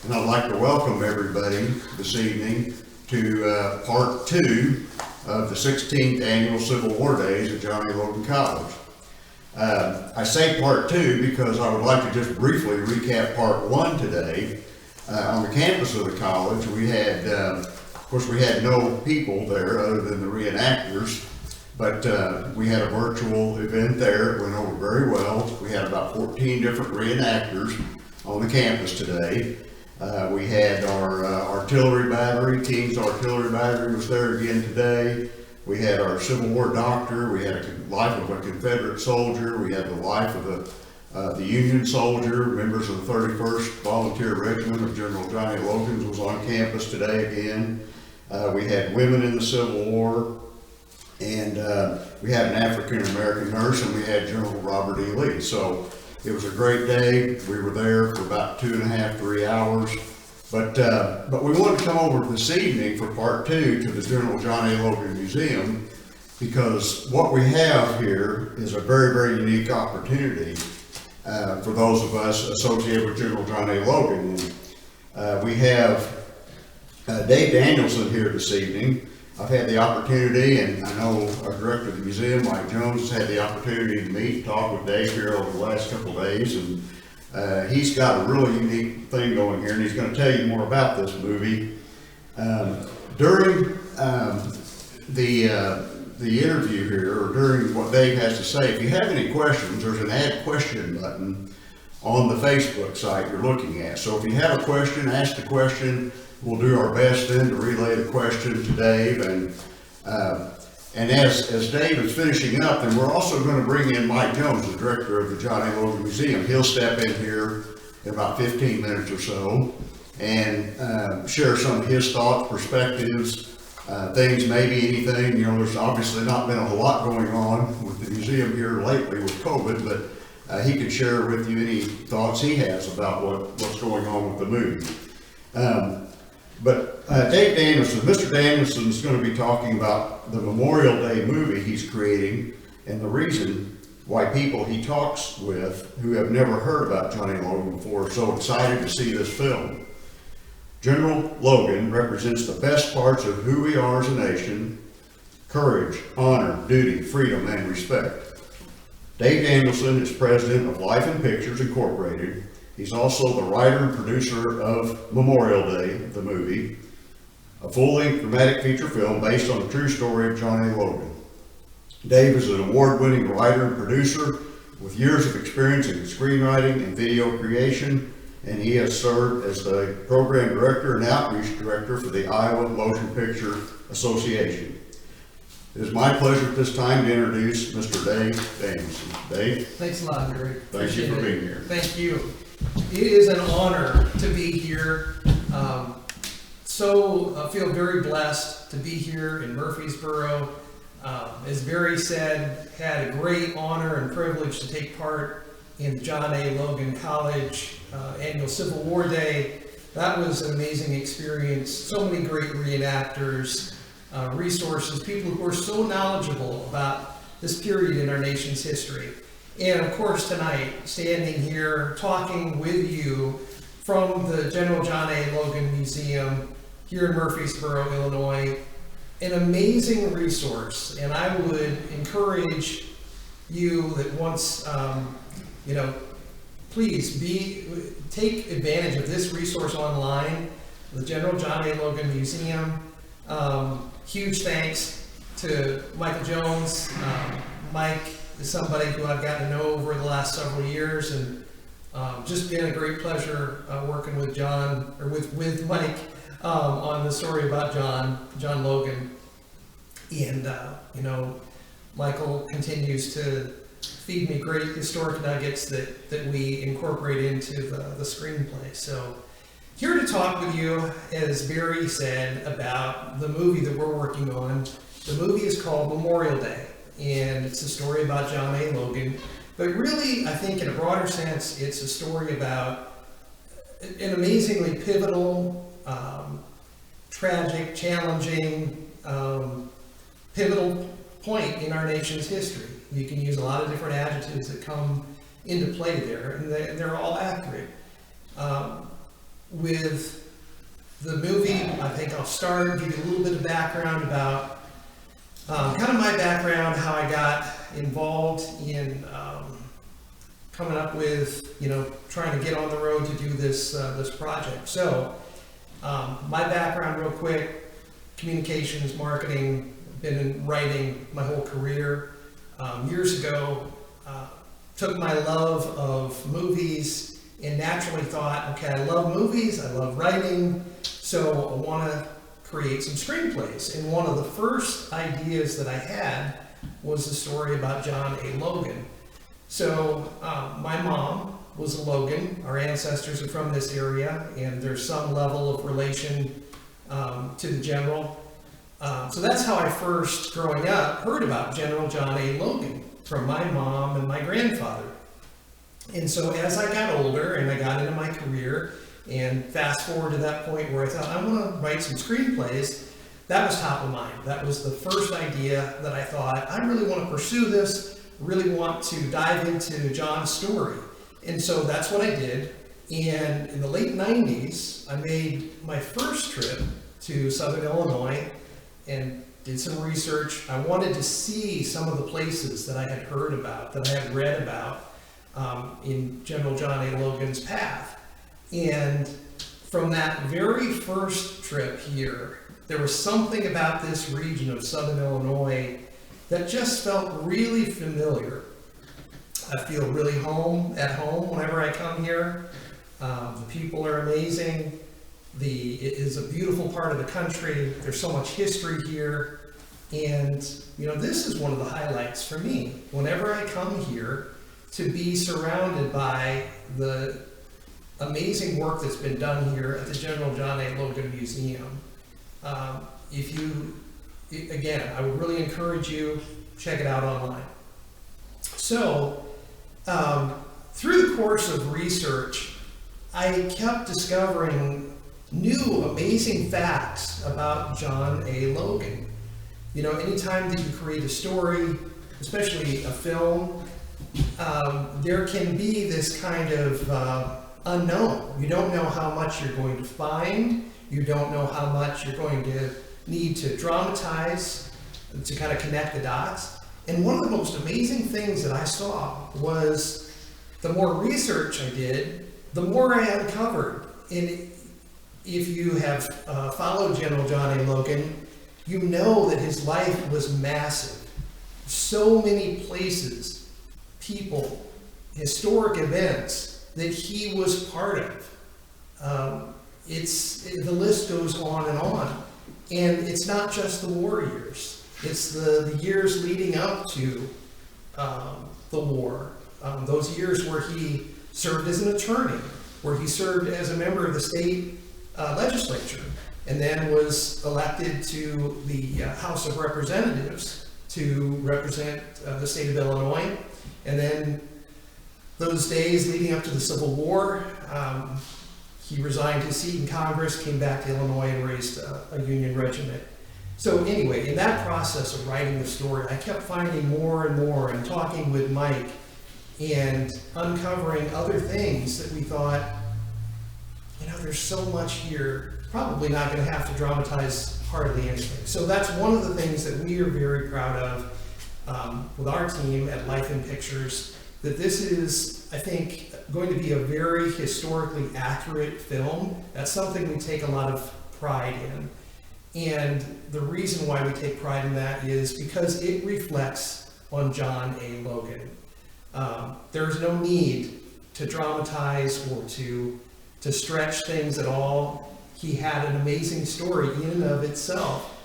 And I'd like to welcome everybody this evening to part 2 of the 16th Annual Civil War Days at John A. Logan College. I say part 2 because I would like to just briefly recap part 1 today. On the campus of the college, we had, of course, we had no people there other than the reenactors, but we had a virtual event there. It went over very well. We had about 14 different reenactors on the campus today. We had our artillery battery, King's Artillery Battery was there again today. We had our Civil War doctor, we had a life of a Confederate soldier, we had the life of the Union soldier, members of the 31st Volunteer Regiment of General John A. Logan was on campus today again. We had women in the Civil War, and we had an African American nurse, and we had General Robert E. Lee. So it was a great day. We were there for about 2.5 to 3 hours. But we wanted to come over this evening for part 2 to the General John A. Logan Museum, because what we have here is a very, very unique opportunity for those of us associated with General John A. Logan. And, we have Dave Danielson here this evening. I've had the opportunity, and I know our director of the museum, Mike Jones, has had the opportunity to meet and talk with Dave here over the last couple of days, and he's got a really unique thing going here, and he's going to tell you more about this movie. During the interview here, or during what Dave has to say, if you have any questions, there's an add question button on the Facebook site you're looking at. So if you have a question, ask the question. We'll do our best then to relay the question to Dave, and as Dave is finishing up, then we're also going to bring in Mike Jones, the director of the John A. Logan Museum. He'll step in here in about 15 minutes or so and share some of his thoughts, perspectives, things, maybe anything. You know, there's obviously not been a whole lot going on with the museum here lately with COVID, but he could share with you any thoughts he has about what's going on with the movie. But Dave Danielson, Mr. Danielson is going to be talking about the Memorial Day movie he's creating and the reason why people he talks with who have never heard about John A. Logan before are so excited to see this film. General Logan represents the best parts of who we are as a nation: courage, honor, duty, freedom, and respect. Dave Danielson is president of Life in Pictures Incorporated. He's also the writer and producer of Memorial Day, the movie, a full-length dramatic feature film based on the true story of John A. Logan. Dave is an award-winning writer and producer with years of experience in screenwriting and video creation, and he has served as the program director and outreach director for the Iowa Motion Picture Association. It is my pleasure at this time to introduce Mr. Dave Danielson. Dave? Thanks a lot, Gary. Thank you for being here. Thank you. It is an honor to be here. I feel very blessed to be here in Murfreesboro. As Barry said, had a great honor and privilege to take part in the John A. Logan College Annual Civil War Day. That was an amazing experience. So many great reenactors, resources, people who are so knowledgeable about this period in our nation's history. And of course tonight, standing here talking with you from the General John A. Logan Museum here in Murfreesboro, Illinois, an amazing resource. And I would encourage you that once, please take advantage of this resource online, the General John A. Logan Museum. Huge thanks to Michael Jones. Mike is somebody who I've gotten to know over the last several years, and just been a great pleasure working with John, or with Mike, on the story about John Logan. And Michael continues to feed me great historic nuggets that we incorporate into the screenplay. So here to talk with you, as Barry said, about the movie that we're working on. The movie is called Memorial Day, and it's a story about John A. Logan. But really, I think in a broader sense, it's a story about an amazingly pivotal, tragic, challenging, pivotal point in our nation's history. You can use a lot of different adjectives that come into play there, and they're all accurate. with the movie, I think I'll start, give you a little bit of background about kind of my background, how I got involved in coming up with, trying to get on the road to do this project. So, my background real quick, communications, marketing, been in writing my whole career. Years ago, took my love of movies and naturally thought, okay, I love movies, I love writing, so I want to create some screenplays. And one of the first ideas that I had was the story about John A. Logan. So my mom was a Logan. Our ancestors are from this area, and there's some level of relation to the general. So that's how I first, growing up, heard about General John A. Logan from my mom and my grandfather. And so as I got older and I got into my career, and fast forward to that point where I thought, I want to write some screenplays, that was top of mind. That was the first idea that I thought, I really want to pursue this, really want to dive into John's story. And so that's what I did. And in the late 90s, I made my first trip to Southern Illinois and did some research. I wanted to see some of the places that I had heard about, that I had read about in General John A. Logan's path. And from that very first trip here, there was something about this region of Southern Illinois that just felt really familiar. I feel really at home whenever I come here. The people are amazing. It is a beautiful part of the country. There's so much history here. And, this is one of the highlights for me. Whenever I come here, to be surrounded by the amazing work that's been done here at the General John A. Logan Museum. Again, I would really encourage you, check it out online. So, through the course of research, I kept discovering new amazing facts about John A. Logan. Anytime that you create a story, especially a film, there can be this kind of unknown. You don't know how much you're going to find. You don't know how much you're going to need to dramatize to kind of connect the dots. And one of the most amazing things that I saw was the more research I did, the more I uncovered. And if you have followed General John A. Logan, you know that his life was massive. So many places, people, historic events that he was part of. The list goes on. And it's not just the war years. It's the years leading up to the war. Those years where he served as an attorney, where he served as a member of the state legislature, and then was elected to the House of Representatives to represent the state of Illinois. And then those days leading up to the Civil War, he resigned his seat in Congress, came back to Illinois, and raised a Union regiment. So anyway, in that process of writing the story, I kept finding more and more and talking with Mike and uncovering other things that we thought, there's so much here, probably not going to have to dramatize hardly anything. So that's one of the things that we are very proud of with our team at Life in Pictures, that this is, I think, going to be a very historically accurate film. That's something we take a lot of pride in. And the reason why we take pride in that is because it reflects on John A. Logan. There's no need to dramatize or to stretch things at all. He had an amazing story in and of itself.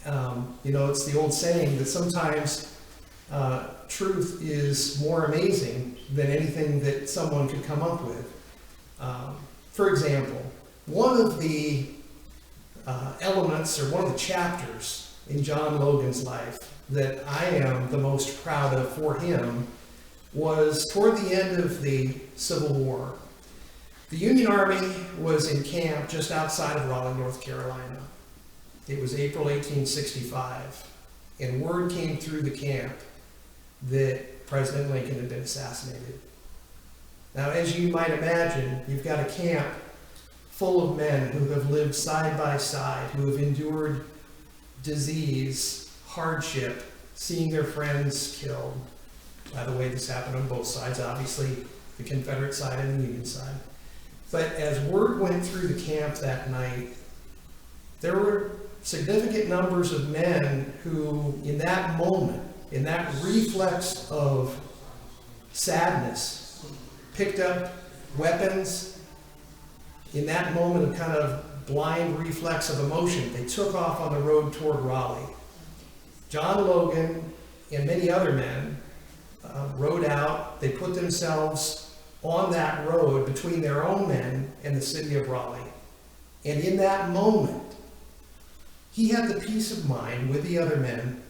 It's the old saying that sometimes truth is more amazing than anything that someone could come up with. For example, one of the elements, or one of the chapters in John Logan's life that I am the most proud of for him was toward the end of the Civil War. The Union Army was in camp just outside of Raleigh, North Carolina. It was April 1865, and word came through the camp that President Lincoln had been assassinated. Now, as you might imagine, you've got a camp full of men who have lived side by side, who have endured disease, hardship, seeing their friends killed. By the way, this happened on both sides, obviously, the Confederate side and the Union side. But as word went through the camp that night, there were significant numbers of men who, in that moment, in that reflex of sadness, picked up weapons. In that moment of kind of blind reflex of emotion, they took off on the road toward Raleigh. John Logan and many other men rode out. They put themselves on that road between their own men and the city of Raleigh. And in that moment, he had the peace of mind with the other men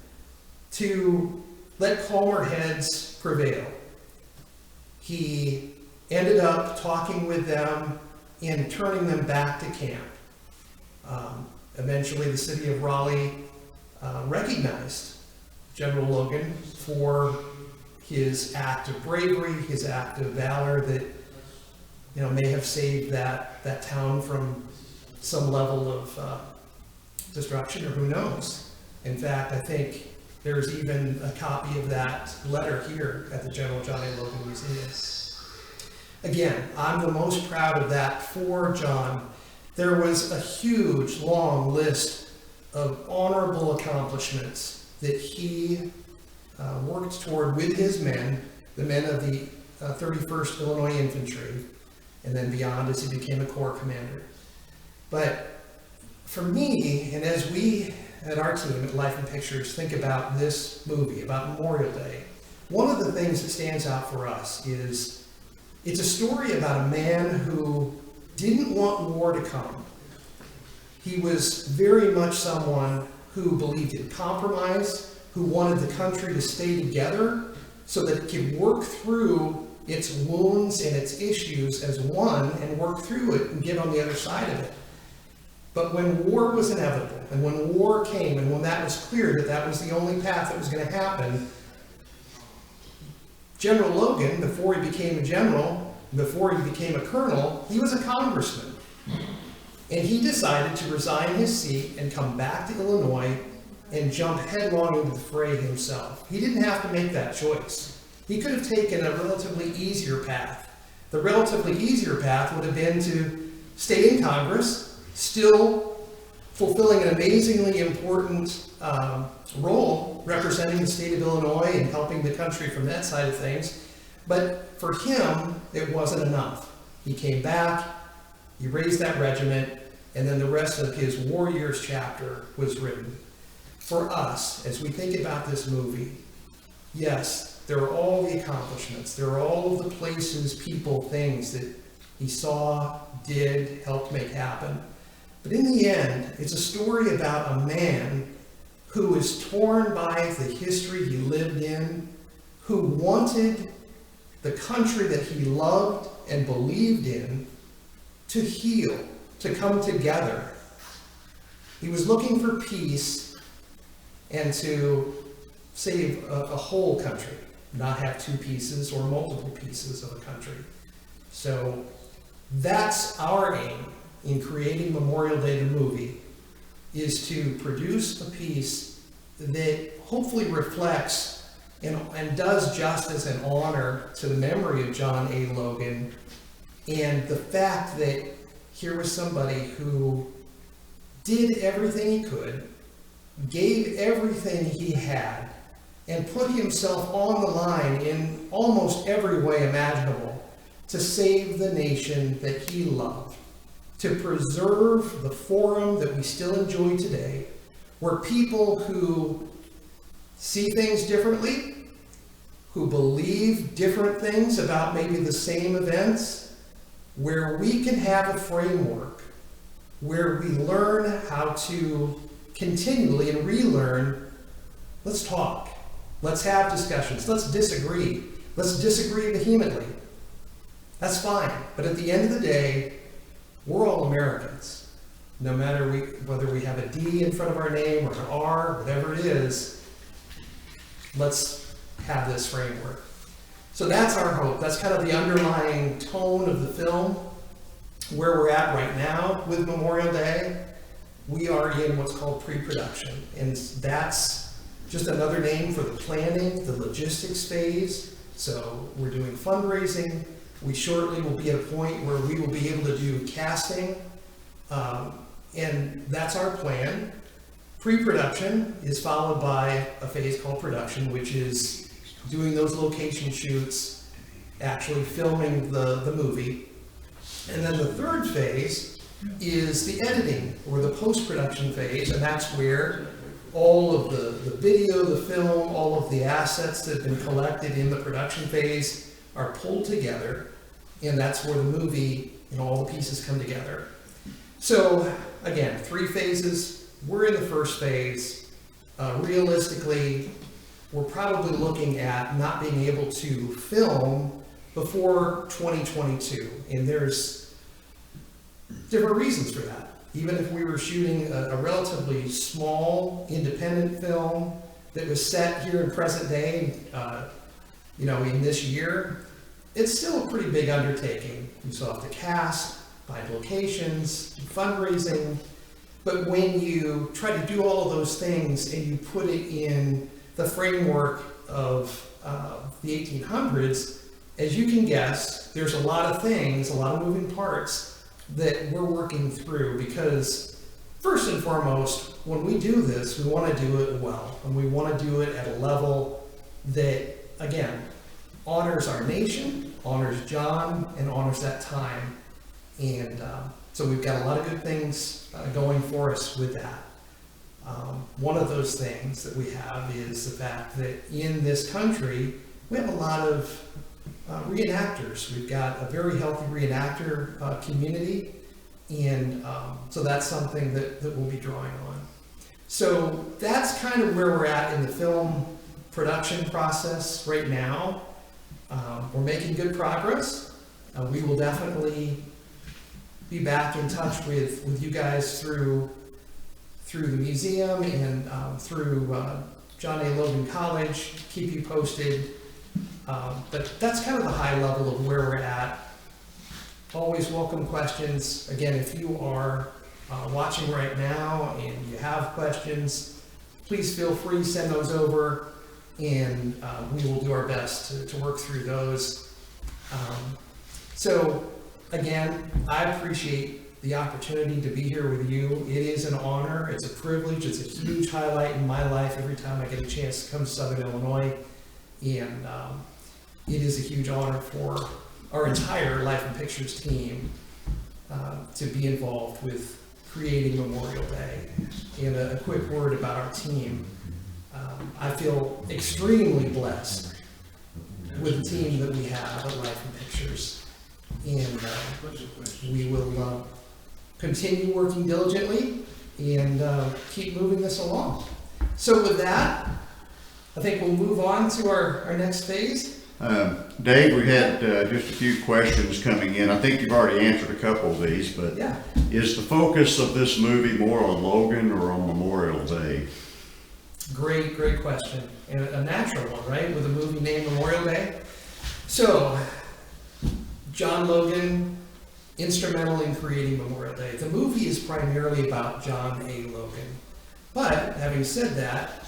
to let calmer heads prevail. He ended up talking with them and turning them back to camp. Eventually, the city of Raleigh recognized General Logan for his act of bravery, his act of valor that may have saved that town from some level of destruction, or who knows. In fact, I think there's even a copy of that letter here at the General John A. Logan Museum. Again, I'm the most proud of that for John. There was a huge, long list of honorable accomplishments that he worked toward with his men, the men of the 31st Illinois Infantry, and then beyond as he became a Corps commander. But for me, and as we at our team at Life in Pictures think about this movie, about Memorial Day, one of the things that stands out for us is it's a story about a man who didn't want war to come. He was very much someone who believed in compromise, who wanted the country to stay together so that it could work through its wounds and its issues as one and work through it and get on the other side of it. But when war was inevitable, and when war came, and when that was clear that that was the only path that was going to happen, General Logan, before he became a general, before he became a colonel, he was a congressman. And he decided to resign his seat and come back to Illinois and jump headlong into the fray himself. He didn't have to make that choice. He could have taken a relatively easier path. The relatively easier path would have been to stay in Congress, still fulfilling an amazingly important role representing the state of Illinois and helping the country from that side of things. But for him, it wasn't enough. He came back, he raised that regiment, and then the rest of his War Years chapter was written. For us, as we think about this movie, yes, there are all the accomplishments, there are all of the places, people, things that he saw, did, helped make happen. But in the end, it's a story about a man who is torn by the history he lived in, who wanted the country that he loved and believed in to heal, to come together. He was looking for peace and to save a whole country, not have two pieces or multiple pieces of a country. So that's our aim in creating Memorial Day the movie, is to produce a piece that hopefully reflects and does justice and honor to the memory of John A. Logan, and the fact that here was somebody who did everything he could, gave everything he had, and put himself on the line in almost every way imaginable to save the nation that he loved, to preserve the forum that we still enjoy today, where people who see things differently, who believe different things about maybe the same events, where we can have a framework where we learn how to continually and relearn. Let's talk. Let's have discussions. Let's disagree. Let's disagree vehemently. That's fine. But at the end of the day, we're all Americans. No matter whether we have a D in front of our name or an R, whatever it is, let's have this framework. So that's our hope. That's kind of the underlying tone of the film. Where we're at right now with Memorial Day, we are in what's called pre-production, and that's just another name for the planning, the logistics phase. So we're doing fundraising. We shortly will be at a point where we will be able to do casting, and that's our plan. Pre-production is followed by a phase called production, which is doing those location shoots, actually filming the movie. And then the third phase is the editing, or the post-production phase, and that's where all of the video, the film, all of the assets that have been collected in the production phase are pulled together, and that's where the movie and all the pieces come together. So again, 3 phases. We're in the first phase. Realistically, we're probably looking at not being able to film before 2022, and there's different reasons for that. Even if we were shooting a relatively small independent film that was set here in present day, in this year, it's still a pretty big undertaking. You still have to cast, find locations, fundraising, but when you try to do all of those things and you put it in the framework of the 1800s, as you can guess, there's a lot of things, a lot of moving parts that we're working through, because first and foremost, when we do this, we want to do it well, and we want to do it at a level that, again, honors our nation, honors John, and honors that time. And so we've got a lot of good things going for us with that. One of those things that we have is the fact that in this country, we have a lot of reenactors. We've got a very healthy reenactor community, and so that's something that we'll be drawing on. So that's kind of where we're at in the film production process right now. We're making good progress. We will definitely be back in touch with you guys through the museum and through John A. Logan College, keep you posted. But that's kind of the high level of where we're at. Always welcome questions. Again, if you are watching right now and you have questions, please feel free to send those over, and we will do our best to work through those. So again, I appreciate the opportunity to be here with you. It is an honor, it's a privilege, it's a huge highlight in my life every time I get a chance to come to Southern Illinois, and it is a huge honor for our entire Life in Pictures team to be involved with creating Memorial Day. And a quick word about our team. I feel extremely blessed with the team that we have at Life in Pictures, and we will continue working diligently and keep moving this along. So with that, I think we'll move on to our next phase. Dave, we had just a few questions coming in. I think you've already answered a couple of these, but Yeah. Is the focus of this movie more on Logan or on Memorial Day? Great question. And a natural one, right? With a movie named Memorial Day. So, John Logan, instrumental in creating Memorial Day. The movie is primarily about John A. Logan. But, having said that,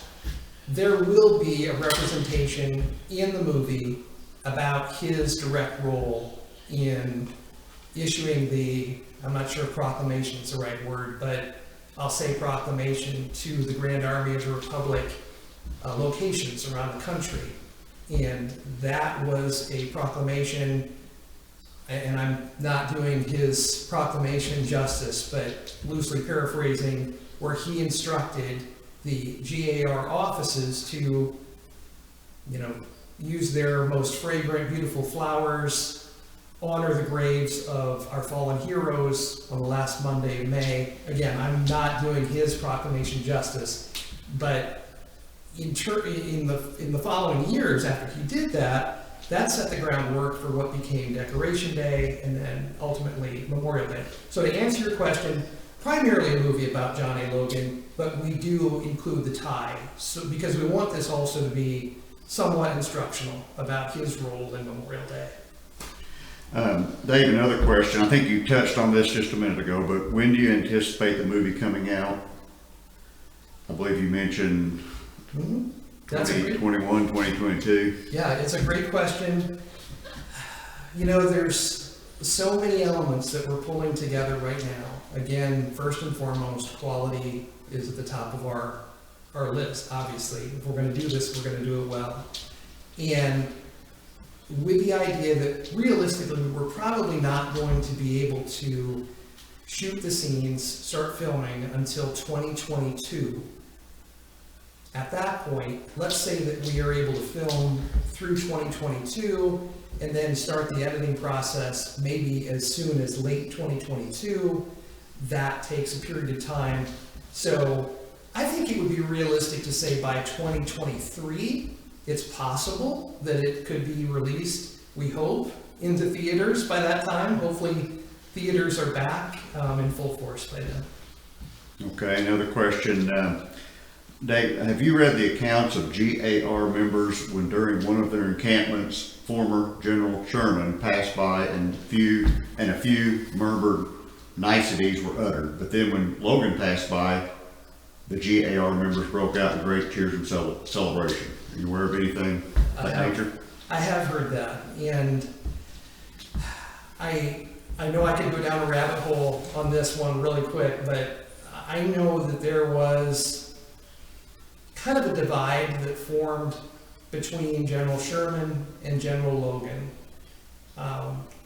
there will be a representation in the movie about his direct role in issuing the, I'm not sure if proclamation is the right word, but I'll say proclamation to the Grand Army of the Republic locations around the country. And that was a proclamation, and I'm not doing his proclamation justice, but loosely paraphrasing, where he instructed the GAR offices to, use their most fragrant, beautiful flowers, honor the graves of our fallen heroes on the last Monday of May. Again, I'm not doing his proclamation justice, but in the following years after he did that, that set the groundwork for what became Decoration Day and then ultimately Memorial Day. So to answer your question, primarily a movie about John A. Logan, but we do include the tie, so because we want this also to be somewhat instructional about his role in Memorial Day. Dave, another question. I think you touched on this just a minute ago, but when do you anticipate the movie coming out? I believe you mentioned That's a great, 2021, 2022. yeah, it's a great question. You know, there's so many elements that we're pulling together right now. Again, first and foremost, quality is at the top of our list, obviously. If we're gonna do this, we're gonna do it well. And with the idea that realistically, we're probably not going to be able to shoot the scenes, start filming until 2022. At that point, let's say that we are able to film through 2022 and then start the editing process maybe as soon as late 2022. That takes a period of time. So I think it would be realistic to say by 2023, it's possible that it could be released, we hope, into theaters by that time. Hopefully theaters are back in full force by then. Okay, another question. Dave, have you read the accounts of GAR members when during one of their encampments, former General Sherman passed by and a few murmured niceties were uttered, but then when Logan passed by, the GAR members broke out in great cheers and celebration. Are you aware of anything of that nature? I have heard that, and I know I could go down a rabbit hole on this one really quick, but I know that there was kind of a divide that formed between General Sherman and General Logan.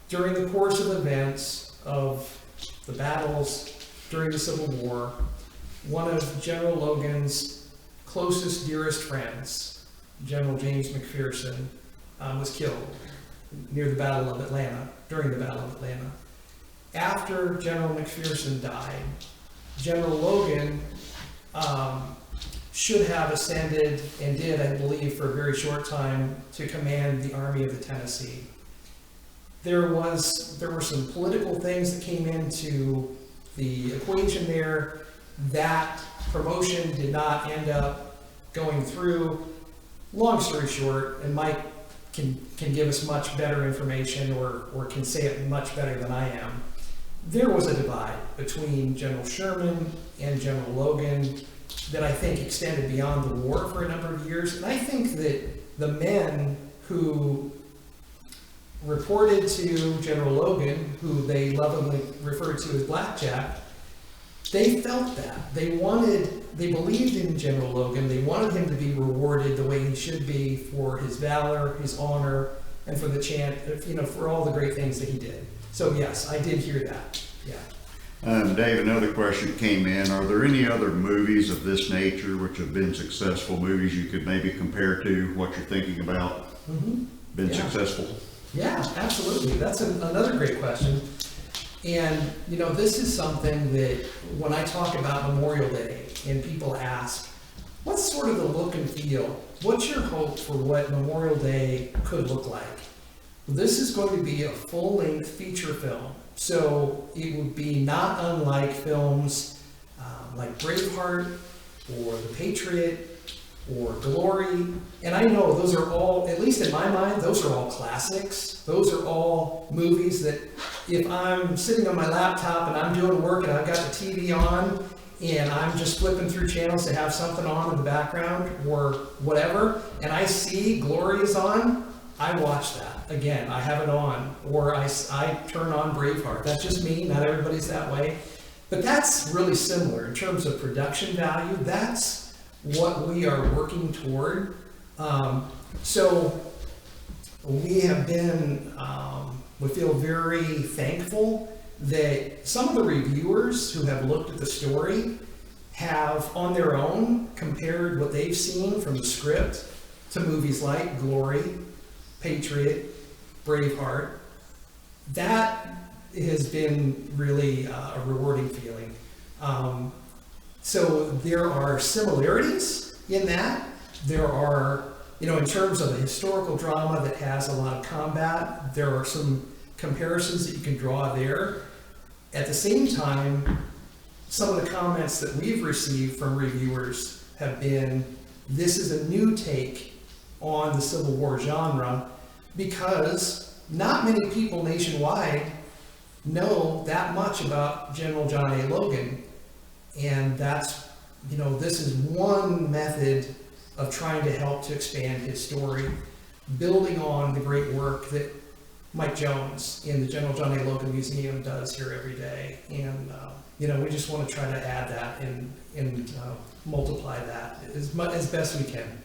During the course of events of the battles during the Civil War, one of General Logan's closest, dearest friends, General James McPherson, was killed near the Battle of Atlanta, during the Battle of Atlanta. After General McPherson died, General Logan should have ascended, and did, I believe, for a very short time, to command the Army of the Tennessee. There were some political things that came into the equation there. That promotion did not end up going through. Long story short, and Mike can give us much better information or can say it much better than I am, there was a divide between General Sherman and General Logan that I think extended beyond the war for a number of years. And I think that the men who reported to General Logan, who they lovingly referred to as Blackjack, they felt that. They believed in General Logan. They wanted him to be rewarded the way he should be for his valor, his honor, and for the for all the great things that he did. So yes, I did hear that, yeah. Dave, another question came in. Are there any other movies of this nature which have been successful movies you could maybe compare to what you're thinking about? Been successful? Yeah, absolutely. That's another great question. And, this is something that when I talk about Memorial Day and people ask, what's sort of the look and feel? What's your hope for what Memorial Day could look like? This is going to be a full-length feature film. So it would be not unlike films like Braveheart or The Patriot or Glory. And I know those are all, at least in my mind, those are all classics. Those are all movies that if I'm sitting on my laptop and I'm doing work and I've got the TV on and I'm just flipping through channels to have something on in the background or whatever, and I see Glory is on, I watch that. Again, I have it on, or I turn on Braveheart. That's just me, not everybody's that way. But that's really similar in terms of production value. That's what we are working toward. So we have been, we feel very thankful that some of the reviewers who have looked at the story have on their own compared what they've seen from the script to movies like Glory, Patriot, Braveheart. That has been really a rewarding feeling. So there are similarities in that. There are, in terms of a historical drama that has a lot of combat, there are some comparisons that you can draw there. At the same time, some of the comments that we've received from reviewers have been, this is a new take on the Civil War genre, because not many people nationwide know that much about General John A. Logan. And that's, this is one method of trying to help to expand his story, building on the great work that Mike Jones in the General John A. Logan Museum does here every day. And, we just want to try to add that and multiply that as best we can.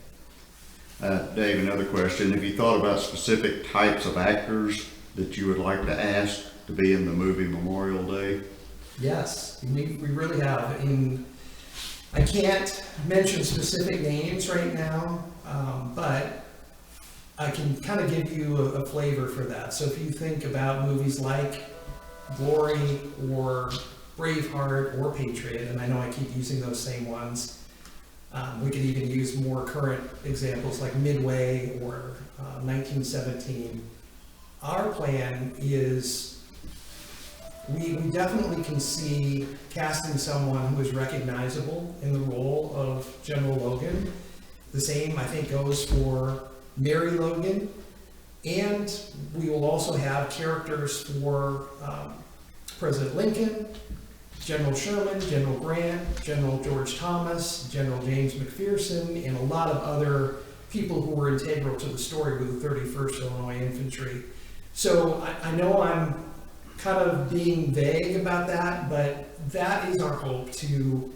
Dave, another question. Have you thought about specific types of actors that you would like to ask to be in the movie Memorial Day? Yes, we really have. I can't mention specific names right now, but I can kind of give you a flavor for that. So if you think about movies like Glory or Braveheart or Patriot, and I know I keep using those same ones, we could even use more current examples like Midway or 1917. Our plan is we definitely can see casting someone who is recognizable in the role of General Logan. The same, I think, goes for Mary Logan. And we will also have characters for President Lincoln, General Sherman, General Grant, General George Thomas, General James McPherson, and a lot of other people who were integral to the story with the 31st Illinois Infantry. So I know I'm kind of being vague about that, but that is our hope, to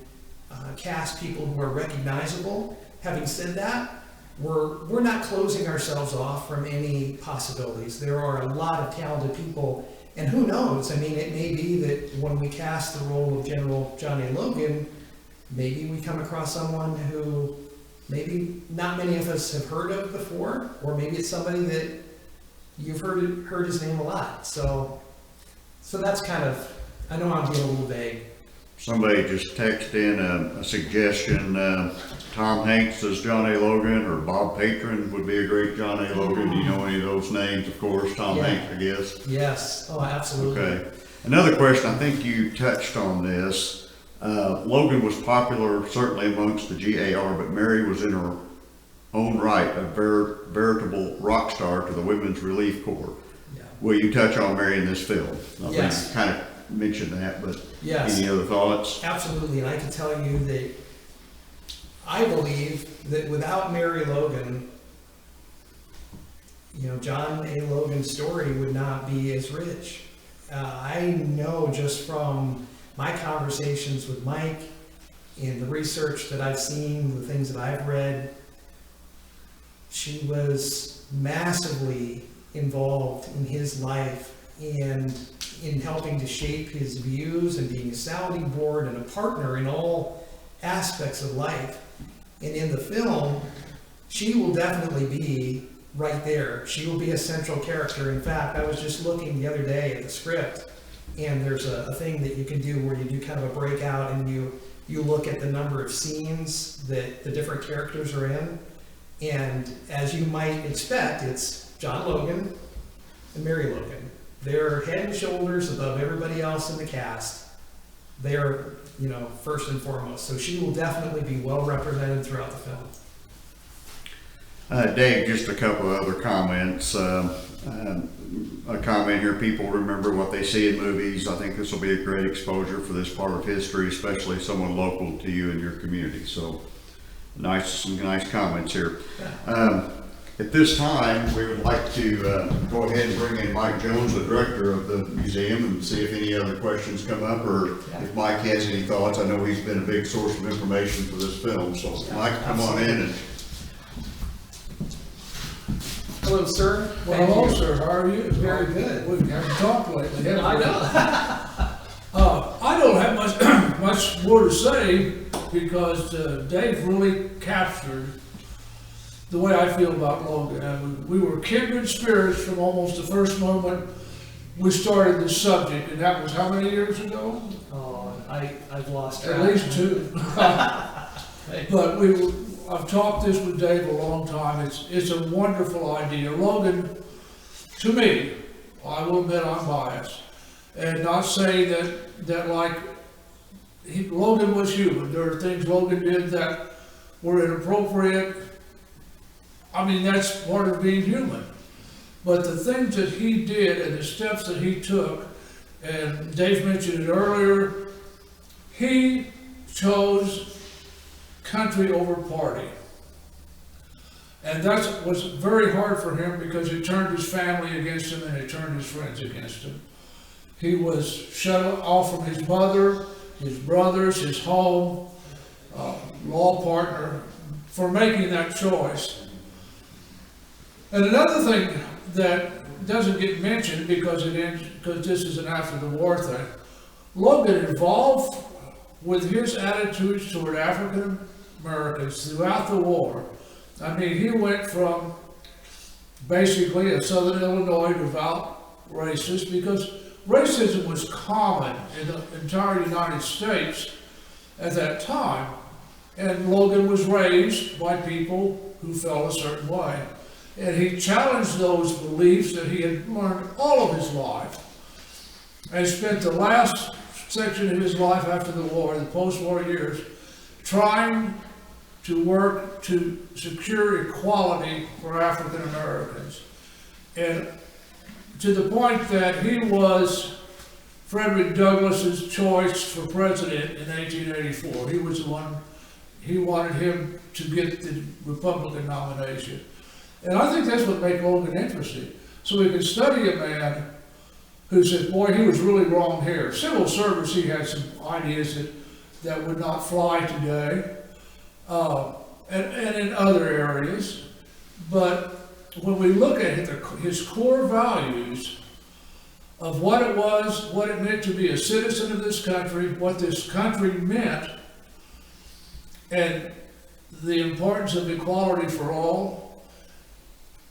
cast people who are recognizable. Having said that, we're not closing ourselves off from any possibilities. There are a lot of talented people, and who knows? I mean, it may be that when we cast the role of General John A. Logan, maybe we come across someone who maybe not many of us have heard of before, or maybe it's somebody that you've heard his name a lot. So that's kind of, I know I'm being a little vague. Somebody just texted in a suggestion, Tom Hanks as John A. Logan, or Bob Patron would be a great John A. Logan. Do you know any of those names? Of course, Tom Hanks, I guess. Yes, oh, absolutely. Okay. Another question, I think you touched on this. Logan was popular certainly amongst the GAR, but Mary was in her own right a veritable rock star to the Women's Relief Corps. Yeah. Will you touch on Mary in this film? I think you kind of mentioned that, but any other thoughts? Absolutely, and I can tell you that I believe that without Mary Logan, John A. Logan's story would not be as rich. I know just from my conversations with Mike and the research that I've seen, the things that I've read, she was massively involved in his life and in helping to shape his views and being a sounding board and a partner in all aspects of life. And in the film, she will definitely be right there. She will be a central character. In fact, I was just looking the other day at the script, and there's a thing that you can do where you do kind of a breakout and you look at the number of scenes that the different characters are in. And as you might expect, it's John Logan and Mary Logan. They're head and shoulders above everybody else in the cast. They're, first and foremost. So she will definitely be well represented throughout the film. Dave, just a couple of other comments. A comment here, people remember what they see in movies. I think this will be a great exposure for this part of history, especially someone local to you and your community. So some nice comments here. Yeah. At this time, we would like to go ahead and bring in Mike Jones, the director of the museum, and see if any other questions come up, or if Mike has any thoughts. I know he's been a big source of information for this film. So Mike, come on in. And hello, sir. Well, hello, sir. How are you? Very good. We haven't talked lately, have we? I know. I don't have much more to say because Dave really captured the way I feel about Logan. We were kindred spirits from almost the first moment we started this subject, and that was how many years ago? Oh, I've lost track. At least 2. But I've talked this with Dave a long time. It's a wonderful idea. Logan, to me, I will admit I'm biased, and not say that Logan was human. There are things Logan did that were inappropriate. I mean, that's part of being human. But the things that he did and the steps that he took, and Dave mentioned it earlier, he chose country over party. And that was very hard for him because it turned his family against him and it turned his friends against him. He was shut off from his mother, his brothers, his home, law partner, for making that choice. And another thing that doesn't get mentioned because this is an after the war thing, Logan evolved with his attitudes toward African Americans throughout the war. I mean, he went from basically a Southern Illinois devout racist, because racism was common in the entire United States at that time. And Logan was raised by people who felt a certain way. And he challenged those beliefs that he had learned all of his life, and spent the last section of his life after the war, the post-war years, trying to work to secure equality for African Americans. And to the point that he was Frederick Douglass's choice for president in 1884. He was the one, he wanted him to get the Republican nomination. And I think that's what made Logan interesting. So we could study a man who said, boy, he was really wrong here. Civil service, he had some ideas that would not fly today, and in other areas. But when we look at his core values of what it was, what it meant to be a citizen of this country, what this country meant, and the importance of equality for all,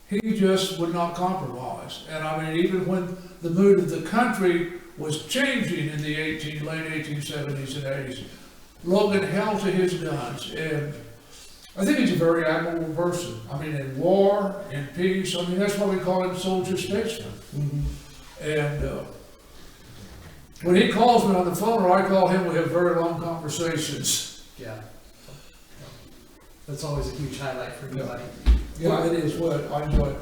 he just would not compromise. And I mean, even when the mood of the country was changing in the late 1870s and 80s, Logan held to his guns. And I think he's a very admirable person. I mean, in war, in peace, I mean, that's why we call him soldier statesman. Mm-hmm. And when he calls me on the phone, or I call him, we have very long conversations. Yeah. That's always a huge highlight for everybody. Yeah, it is what I enjoy.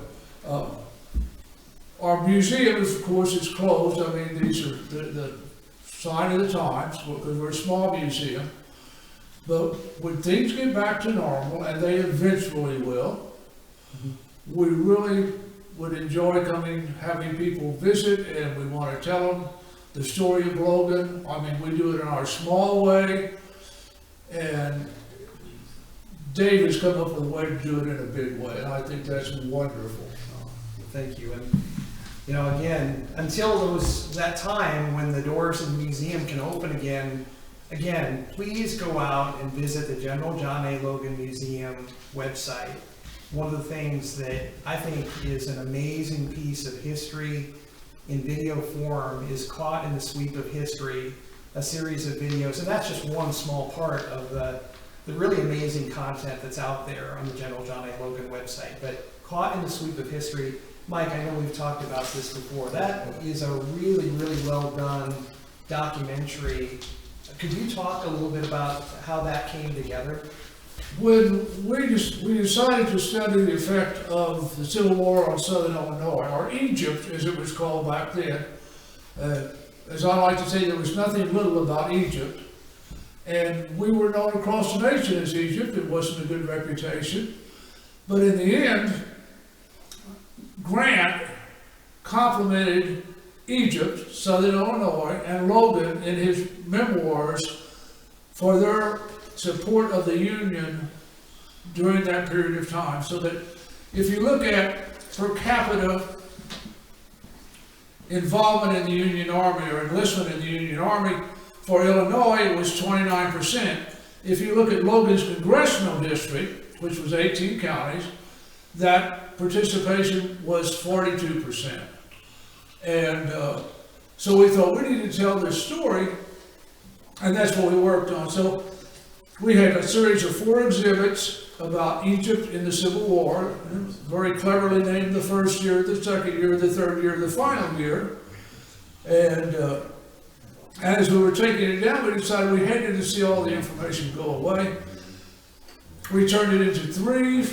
Our museum, of course, is closed. I mean, these are the sign of the times, because we're a small museum. But when things get back to normal, and they eventually will, we really would enjoy coming, having people visit, and we want to tell them the story of Logan. I mean, we do it in our small way, and Dave has come up with a way to do it in a big way, and I think that's wonderful. Thank you. And you know, again, until that time when the doors of the museum can open again, please go out and visit the General John A. Logan Museum website. One of the things that I think is an amazing piece of history in video form is Caught in the Sweep of History, a series of videos, and that's just one small part of the really amazing content that's out there on the General John A. Logan website. But Caught in the Sweep of History, Mike, I know we've talked about this before. That is a really, really well done documentary. Could you talk a little bit about how that came together? When we decided to study the effect of the Civil War on Southern Illinois, or Egypt as it was called back then, as I like to say, there was nothing little about Egypt. And we were known across the nation as Egypt. It wasn't a good reputation. But in the end, Grant complimented Egypt, Southern Illinois, and Logan in his memoirs for their support of the Union during that period of time. So that if you look at per capita involvement in the Union Army or enlistment in the Union Army, for Illinois, it was 29%. If you look at Logan's congressional district, which was 18 counties, that participation was 42%. And so we thought we need to tell this story, and that's what we worked on. So we had a series of 4 exhibits about Egypt in the Civil War, very cleverly named the first year, the second year, the third year, the final year. And as we were taking it down, we decided we hated to see all the information go away. We turned it into 3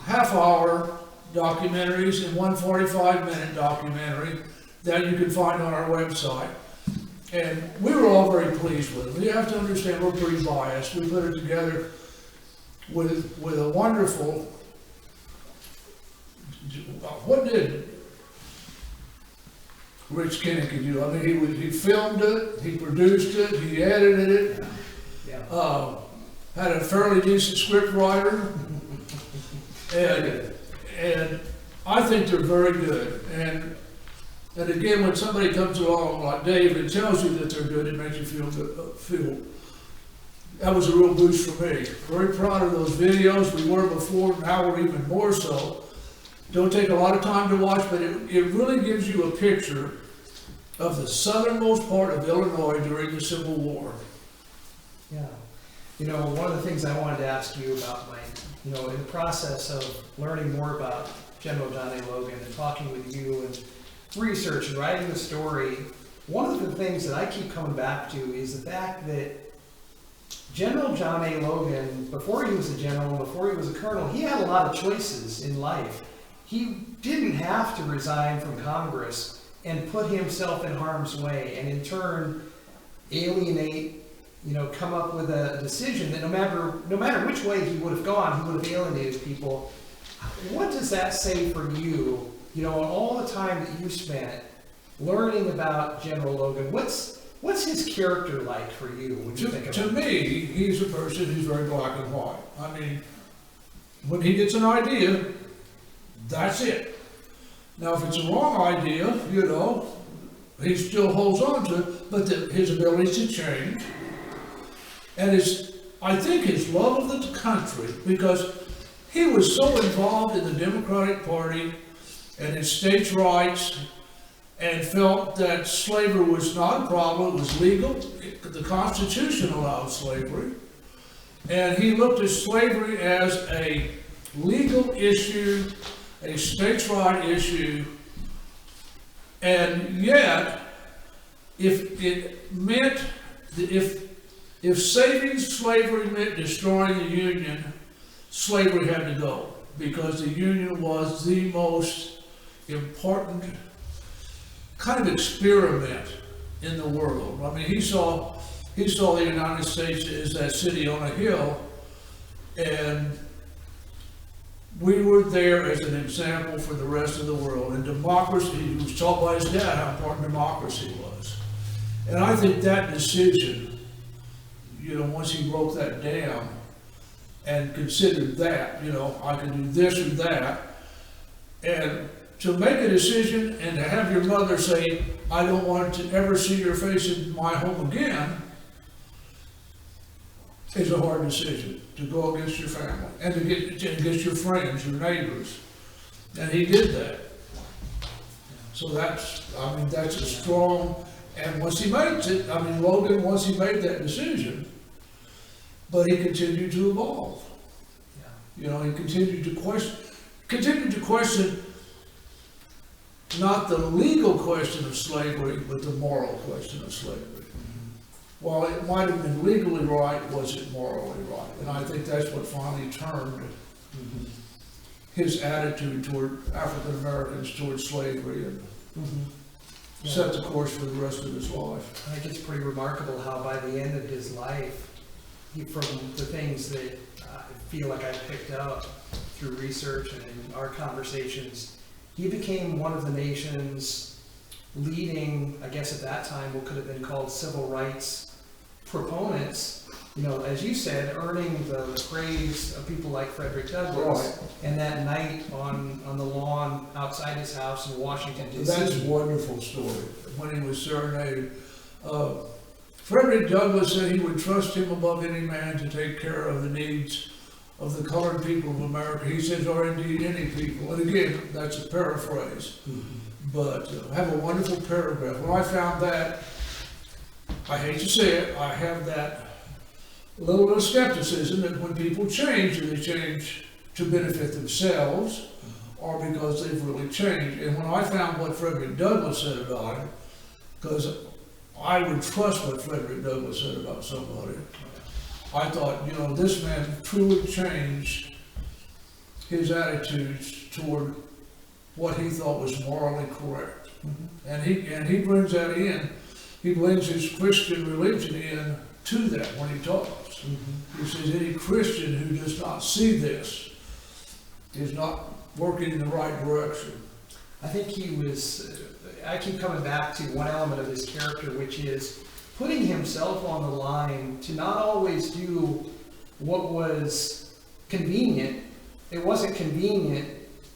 half-hour documentaries and one 45-minute documentary that you can find on our website. And we were all very pleased with it. You have to understand we're pretty biased. We put it together with a wonderful, what did Rich Kinnicky do? I mean, he filmed it, he produced it, he edited it, had a fairly decent script writer, and I think they're very good. And again, when somebody comes along like Dave and tells you that they're good, it makes you feel good, that was a real boost for me. Very proud of those videos. We were before, now we're even more so. Don't take a lot of time to watch, but it really gives you a picture of the southernmost part of Illinois during the Civil War. Yeah. You know, one of the things I wanted to ask you about, Mike, you know, in the process of learning more about General John A. Logan and talking with you and research and writing the story, one of the things that I keep coming back to is the fact that General John A. Logan, before he was a general, before he was a colonel, he had a lot of choices in life. He didn't have to resign from Congress and put himself in harm's way and in turn alienate, you know, come up with a decision that no matter which way he would have gone, he would have alienated people. What does that say for you, you know, all the time that you spent learning about General Logan? What's his character like for you when you think about To me, he's a person who's very black and white. I mean, when he gets an idea, that's it. Now, if it's a wrong idea, you know, he still holds on to it, but his ability to change, and I think his love of the country, because he was so involved in the Democratic Party and in states' rights, and felt that slavery was not a problem, it was legal. The Constitution allowed slavery. And he looked at slavery as a legal issue, a states' right issue, and yet, if saving slavery meant destroying the Union, slavery had to go, because the Union was the most important kind of experiment in the world. I mean, he saw the United States as that city on a hill, and we were there as an example for the rest of the world. And democracy, he was taught by his dad how important democracy was. And I think that decision, you know, once he broke that down and considered that, you know, I can do this or that, and to make a decision and to have your mother say, I don't want to ever see your face in my home again, is a hard decision to go against your family and to get against your friends, your neighbors. And he did that. So that's a strong, and once he makes it, Logan, once he made that decision, but he continued to evolve. Yeah. You know, he continued to question not the legal question of slavery, but the moral question of slavery. While it might have been legally right, was it morally right? And I think that's what finally turned his attitude toward African Americans towards slavery and set the course for the rest of his life. I think it's pretty remarkable how by the end of his life, from the things that I feel like I picked up through research and in our conversations, he became one of the nation's leading, I guess at that time, what could have been called civil rights proponents, you know, as you said, earning the praise of people like Frederick Douglass. Right. And that night on the lawn outside his house in Washington, D.C. That's a wonderful story, when he was serenaded. Frederick Douglass said he would trust him above any man to take care of the needs of the colored people of America. He says, or indeed any people. And again, that's a paraphrase. But have a wonderful paragraph. When I found that, I hate to say it, I have that little bit of skepticism that when people change, do they change to benefit themselves or because they've really changed? And when I found what Frederick Douglass said about it, because I would trust what Frederick Douglass said about somebody, I thought, you know, this man truly changed his attitudes toward what he thought was morally correct. And he brings that in, he brings his Christian religion in to that when he talks. He says any Christian who does not see this is not working in the right direction. I think he was, I keep coming back to one element of his character, which is putting himself on the line to not always do what was convenient. It wasn't convenient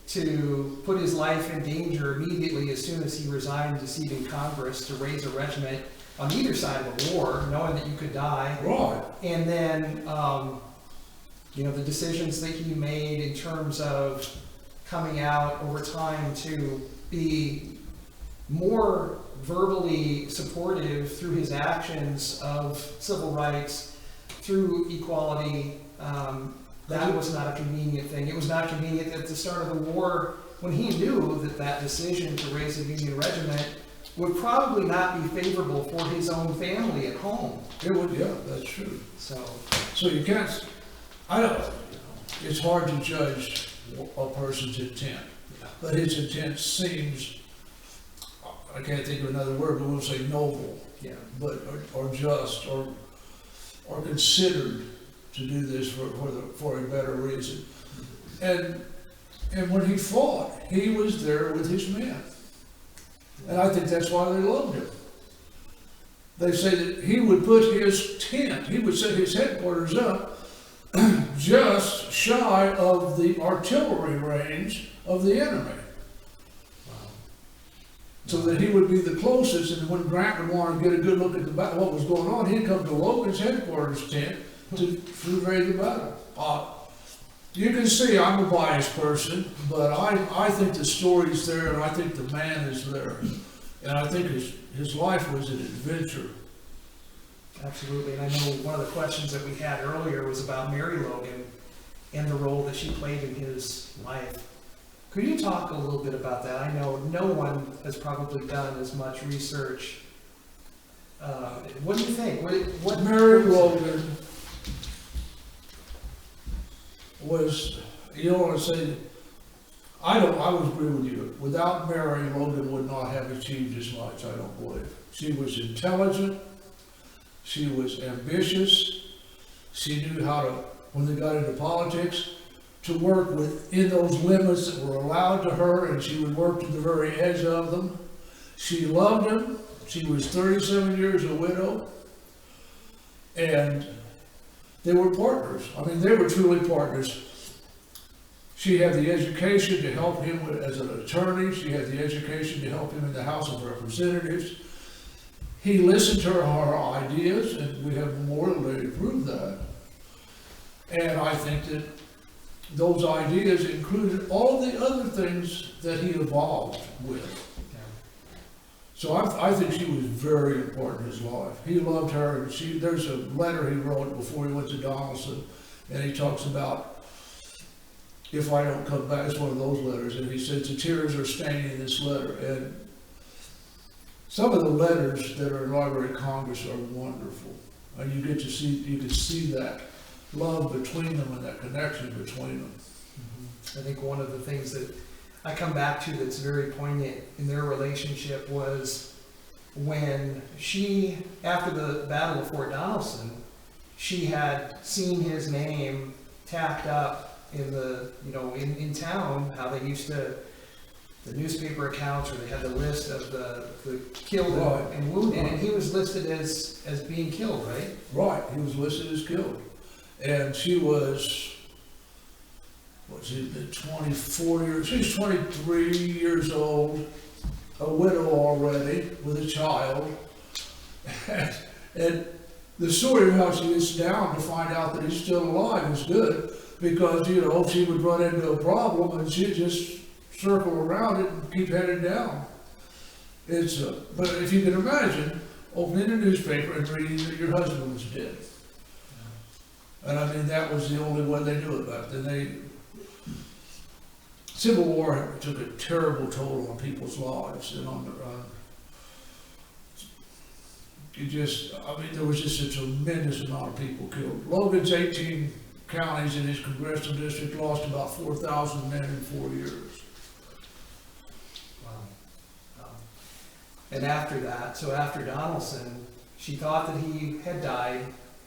to put his life in danger immediately as soon as he resigned to seat in Congress to raise a regiment on either side of a war, knowing that you could die. Right. And then, you know, the decisions that he made in terms of coming out over time to be more verbally supportive through his actions of civil rights, through equality. That was not a convenient thing. It was not convenient at the start of the war when he knew that that decision to raise a Union regiment would probably not be favorable for his own family at home. It would, yeah, that's true. So You can't, I don't, it's hard to judge a person's intent, but his intent seems, I can't think of another word, but we'll say noble, yeah, but, or just, or considered to do this for a better reason. And when he fought, he was there with his men. And I think that's why they loved him. They say that he would put his tent, he would set his headquarters up just shy of the artillery range of the enemy. So that he would be the closest, and when Grant would want to get a good look at what was going on, he'd come to Logan's headquarters tent to raise the battle. You can see I'm a biased person, but I think the story's there, and I think the man is there. And I think his life was an adventure. absolutely. And I know one of the questions that we had earlier was about Mary Logan and the role that she played in his life. Could you talk a little bit about that? I know no one has probably done as much research. What do you think? What Mary Logan was, you know what I say, I would agree with you. Without Mary, Logan would not have achieved as much, I don't believe. She was intelligent, she was ambitious, she knew how to, when they got into politics, to work within those limits that were allowed to her, and she would work to the very edge of them. She loved him. She was 37 years a widow, and they were partners. I mean, they were truly partners. She had the education to help him as an attorney. She had the education to help him in the House of Representatives. He listened to her ideas, and we have memorial day to prove that. And I think that those ideas included all the other things that he evolved with. So I think she was very important in his life. He loved her, and there's a letter he wrote before he went to Danielson, and he talks about, if I don't come back, it's one of those letters, and he says the tears are staining this letter. And some of the letters that are in Library of Congress are wonderful. And you can see that love between them and that connection between them. I think one of the things that I come back to that's very poignant in their relationship was when she, after the Battle of Fort Donelson, she had seen his name tacked up in the, in town, how they used to, the newspaper accounts, or they had the list of the killed and wounded, and he was listed as being killed, right? Right, he was listed as killed. And she was, 24 years, she was 23 years old, a widow already, with a child. And the story of how she gets down to find out that he's still alive is good, because, she would run into a problem and she'd just circle around it and keep heading down. But if you can imagine opening a newspaper and reading that your husband was dead. And I mean, that was the only way they knew about it. Then Civil War took a terrible toll on people's lives, and there was just a tremendous amount of people killed. Logan's 18 counties in his congressional district lost about 4,000 men in 4 years. Wow. And after that, so after Donelson, she thought that he had died.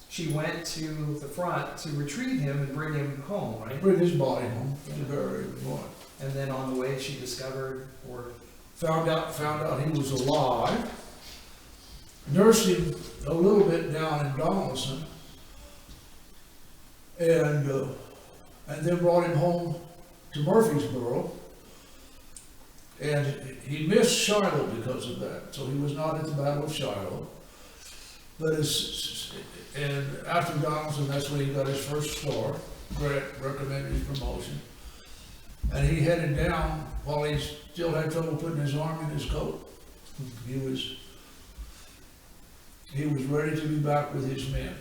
She went to the front to retrieve him and bring him home, right? Bring his body home to bury him. Right. And then on the way, she discovered or Found out he was alive. Nursed him a little bit down in Danielson, and then brought him home to Murfreesboro. And he missed Shiloh because of that, so he was not at the Battle of Shiloh. But and after Donelson, that's when he got his first star. Grant recommended his promotion. And he headed down while he still had trouble putting his arm in his coat. He was ready to be back with his men.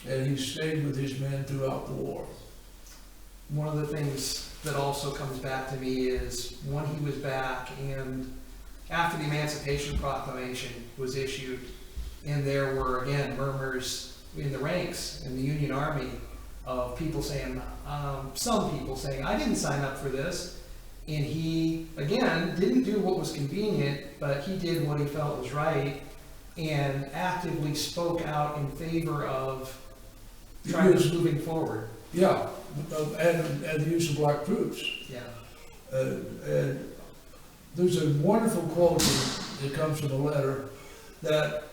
And he stayed with his men throughout the war. one of the things that also comes back to me is when he was back and after the Emancipation Proclamation was issued, and there were again murmurs in the ranks in the Union Army of people saying, some people saying, I didn't sign up for this. And he, again, didn't do what was convenient, but he did what he felt was right and actively spoke out in favor of trying to moving forward. Yeah, and the use of black troops. Yeah. And there's a wonderful quote that comes from a letter that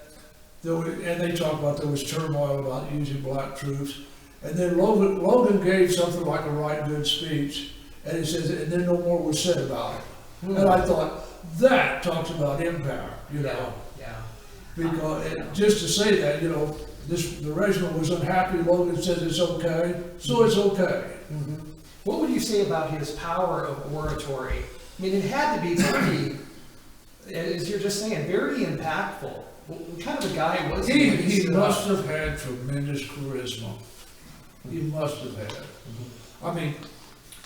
there were, and they talk about there was turmoil about using black troops, and then Logan gave something like a right good speech, and he says, and then no more was said about it. And I thought, that talks about empire, you know. Yeah. Because just to say that, you know, the regiment was unhappy, Logan says it's okay, so it's okay. Mm-hmm. What would you say about his power of oratory? I mean, it had to be pretty, as you're just saying, very impactful. What kind of a guy was he? He must have had tremendous charisma. He must have had. I mean,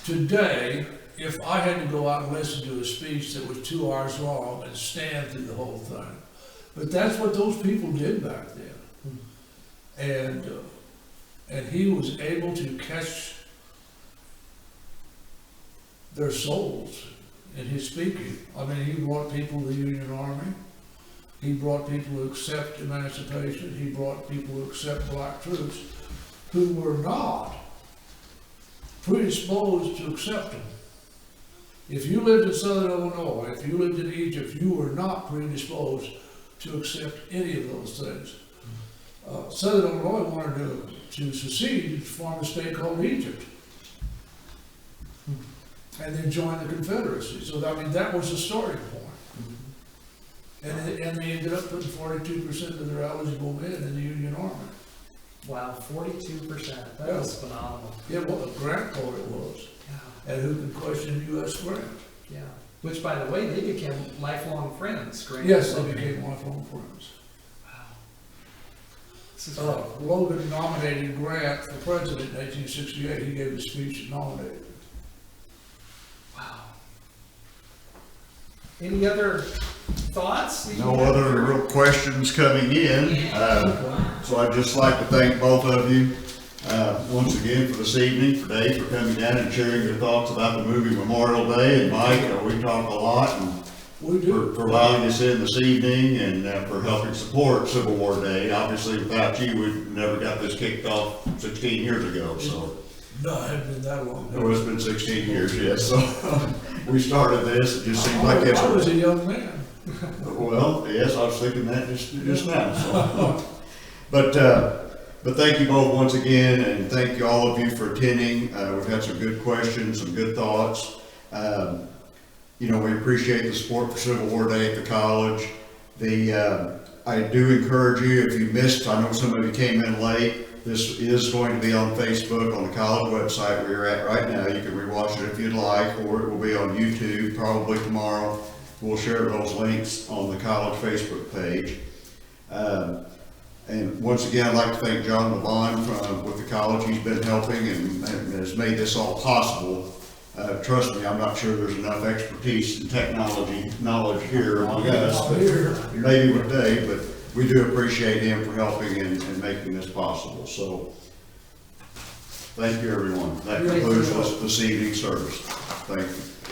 today, if I had to go out and listen to a speech that was 2 hours long and stand through the whole thing, but that's what those people did back then. And he was able to catch their souls in his speaking. I mean, he brought people to the Union Army. He brought people to accept emancipation. He brought people to accept black troops who were not predisposed to accept him. If you lived in Southern Illinois, if you lived in Egypt, you were not predisposed to accept any of those things. Southern Illinois wanted to secede and form a state called Egypt, and then join the Confederacy. So I mean, that was the starting point. And they ended up putting 42% of their eligible men in the Union Army. Wow, 42%. That was phenomenal. Yeah, well, Grant thought it was. Yeah. And who can question U.S. Grant? Yeah. Which, by the way, they became lifelong friends. Grant. Yes, they became lifelong friends. Wow. This is great. Logan nominated Grant for president in 1868. He gave a speech and nominated him. Wow. Any other thoughts? No other real questions coming in. So I'd just like to thank both of you once again for this evening, for Dave for coming down and sharing your thoughts about the movie Memorial Day, and Mike, we talk a lot, and for allowing us in this evening and for helping support Civil War Day. Obviously, without you, we never got this kicked off 16 years ago. So. No, it hadn't been that long. Oh, it's been 16 years, yes. So we started this. It just seemed like yesterday. I was a young man. Well, yes, I was thinking that just now. So. But thank you both once again, and thank you all of you for attending. We've had some good questions, some good thoughts. You know, we appreciate the support for Civil War Day at the college. I do encourage you, if you missed, I know some of you came in late, this is going to be on Facebook, on the college website where you're at right now. You can rewatch it if you'd like, or it will be on YouTube probably tomorrow. We'll share those links on the college Facebook page. And once again, I'd like to thank John Levon with the college. He's been helping and has made this all possible. Trust me, I'm not sure there's enough expertise in technology knowledge here among us, but maybe with Dave, but we do appreciate him for helping and making this possible. So Thank you, everyone. That Thank you. concludes this evening's service. Thank you.